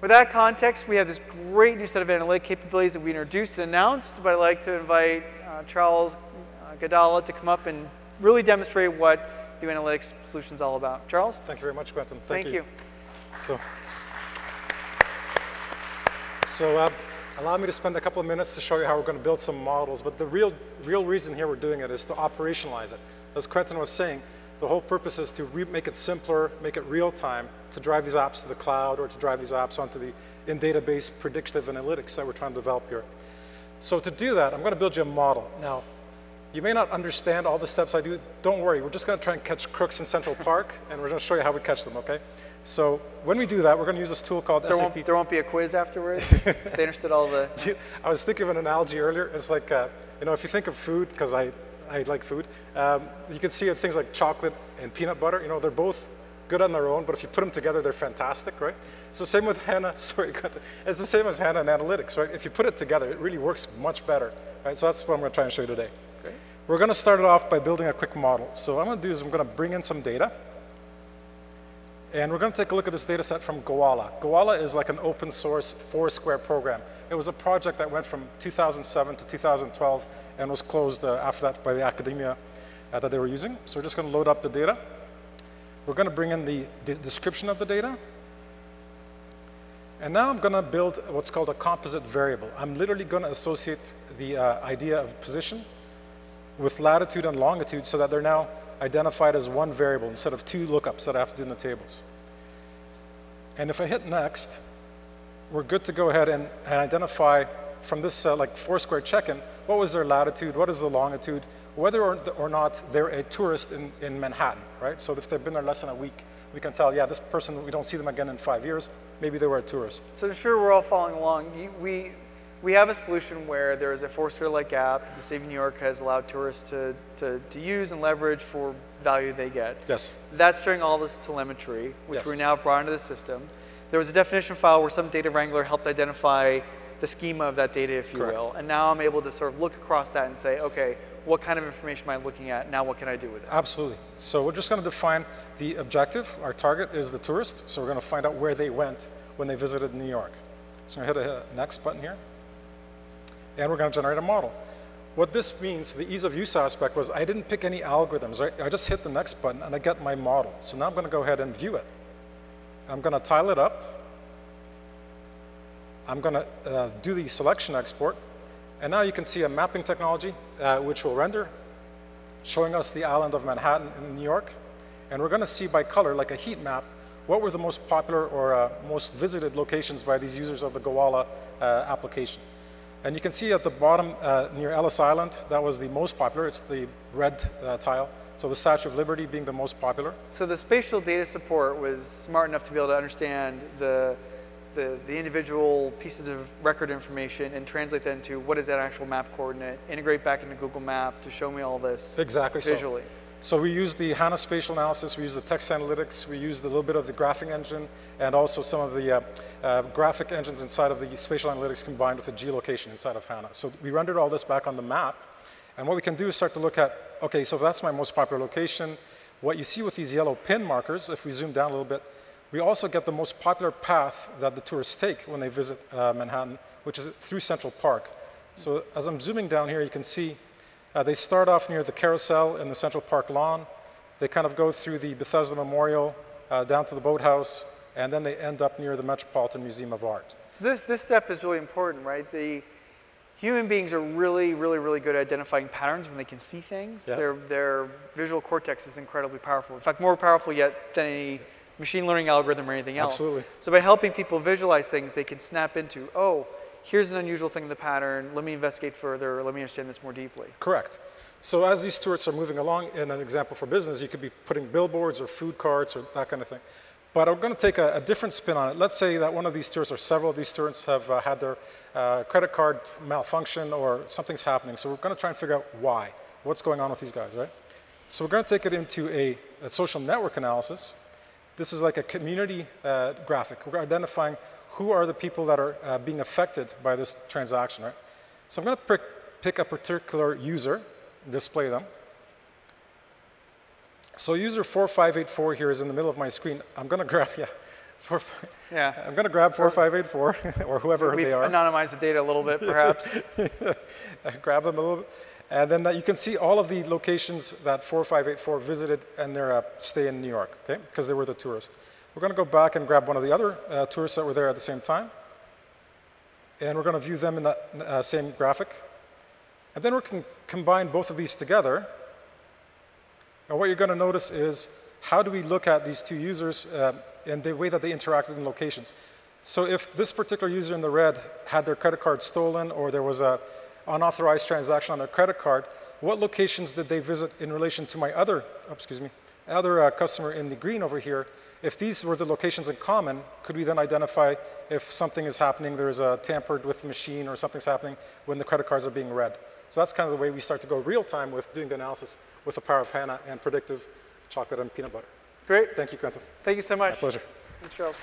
with that context, we have this great new set of analytic capabilities that we introduced and announced, but I'd like to invite Charles Gadalla to come up and really demonstrate what the analytics solution is all about. Charles? Thank you very much, Quentin. Thank you. So allow me to spend a couple of minutes to show you how we're going to build some models, but the real reason here we're doing it is to operationalize it. As Quentin was saying, the whole purpose is to make it simpler, make it real time, to drive these apps to the cloud or to drive these apps onto the in-database predictive analytics that we're trying to develop here. So to do that, I'm going to build you a model. Now, you may not understand all the steps I do. Don't worry, we're just going to try and catch crooks in Central Park, and we're going to show you how we catch them, okay? So when we do that, we're going to use this tool called SAP. There won't be a quiz afterwards? They understood all the... I was thinking of an analogy earlier. It's like, you know, if you think of food, because I like food, you can see things like chocolate and peanut butter. You know, they're both good on their own, but if you put them together, they're fantastic, right? It's the same with HANA. Sorry, it's the same as HANA and analytics, right? If you put it together, it really works much better, right? So that's what I'm going to try and show you today. Great. We're going to start it off by building a quick model. So what I'm going to do is I'm going to bring in some data, and we're going to take a look at this data set from Gadalla. Gadalla is like an open source Foursquare program. It was a project that went from 2007 to 2012 and was closed after that by the academia that they were using. So we're just going to load up the data. We're going to bring in the description of the data. And now I'm going to build what's called a composite variable. I'm literally going to associate the idea of position with latitude and longitude so that they're now identified as one variable instead of two lookups that I have to do in the tables. And if I hit next, we're good to go ahead and identify from this like Foursquare check-in, what was their latitude, what is the longitude, whether or not they're a tourist in Manhattan, right? So if they've been there less than a week, we can tell, yeah, this person, we don't see them again in 5 years, maybe they were a tourist. So to ensure we're all following along, we have a solution where there is a Foursquare-like app the city of New York has allowed tourists to use and leverage for value they get. Yes. That's during all this telemetry, which yes. we now have brought into the system. There was a definition file where some data wrangler helped identify the schema of that data, if you Correct. will. And now I'm able to sort of look across that and say, okay, what kind of information am I looking at? Now what can I do with it? Absolutely. So we're just going to define the objective. Our target is the tourist. So we're going to find out where they went when they visited New York. So I'm going to hit a next button here. And we're going to generate a model. What this means, the ease of use aspect was I didn't pick any algorithms. Right? I just hit the next button and I get my model. So now I'm going to go ahead and view it. I'm going to tile it up. I'm going to do the selection export. And now you can see a mapping technology which will render, showing us the island of Manhattan in New York. And we're going to see by color, like a heat map, what were the most popular or most visited locations by these users of the Gadalla application. And you can see at the bottom near Ellis Island, that was the most popular. It's the red tile. So the Statue of Liberty being the most popular. So the spatial data support was smart enough to be able to understand the individual pieces of record information and translate that into what is that actual map coordinate, integrate back into Google Map to show me all this exactly visually. So we used the HANA spatial analysis, we used the text analytics, we used a little bit of the graphing engine, and also some of the graphic engines inside of the spatial analytics combined with the geolocation inside of HANA. So we rendered all this back on the map, and what we can do is start to look at, okay, so that's my most popular location. What you see with these yellow pin markers, if we zoom down a little bit, we also get the most popular path that the tourists take when they visit Manhattan, which is through Central Park. So as I'm zooming down here, you can see they start off near the carousel in the Central Park lawn. They kind of go through the Bethesda Memorial, down to the boathouse, and then they end up near the Metropolitan Museum of Art. So this step is really important, right? The human beings are really, really, really good at identifying patterns when they can see things. Yeah. Their visual cortex is incredibly powerful. In fact, more powerful yet than any machine learning algorithm or anything else. Absolutely. So by helping people visualize things, they can snap into, oh, here's an unusual thing in the pattern, let me investigate further, let me understand this more deeply. Correct. So as these tourists are moving along, in an example for business, you could be putting billboards or food carts or that kind of thing. But I'm going to take a different spin on it. Let's say that one of these tourists or several of these tourists have had their credit card malfunction or something's happening. So we're going to try and figure out why. What's going on with these guys, right? So we're going to take it into a social network analysis. This is like a community graphic. We're identifying who are the people that are being affected by this transaction, right? So I'm going to pick a particular user, display them. So user 4584 here is in the middle of my screen. I'm going to grab, yeah, Yeah. I'm going to grab 4584 or whoever We've they are. anonymized the data a little bit, perhaps. Grab them a little bit. And then you can see all of the locations that 4584 visited and their stay in New York, okay? Because they were the tourists. We're going to go back and grab one of the other tourists that were there at the same time. And we're going to view them in that same graphic. And then we can combine both of these together. And what you're going to notice is how do we look at these two users and the way that they interacted in locations. So if this particular user in the red had their credit card stolen or there was an unauthorized transaction on their credit card, what locations did they visit in relation to my other customer in the green over here? If these were the locations in common, could we then identify if something is happening, there's a tampered with the machine or something's happening when the credit cards are being read? So that's kind of the way we start to go real time with doing the analysis with the power of HANA and predictive chocolate and peanut butter. Great. Thank you, Quentin. Thank you so much. My pleasure. Thanks, Charles.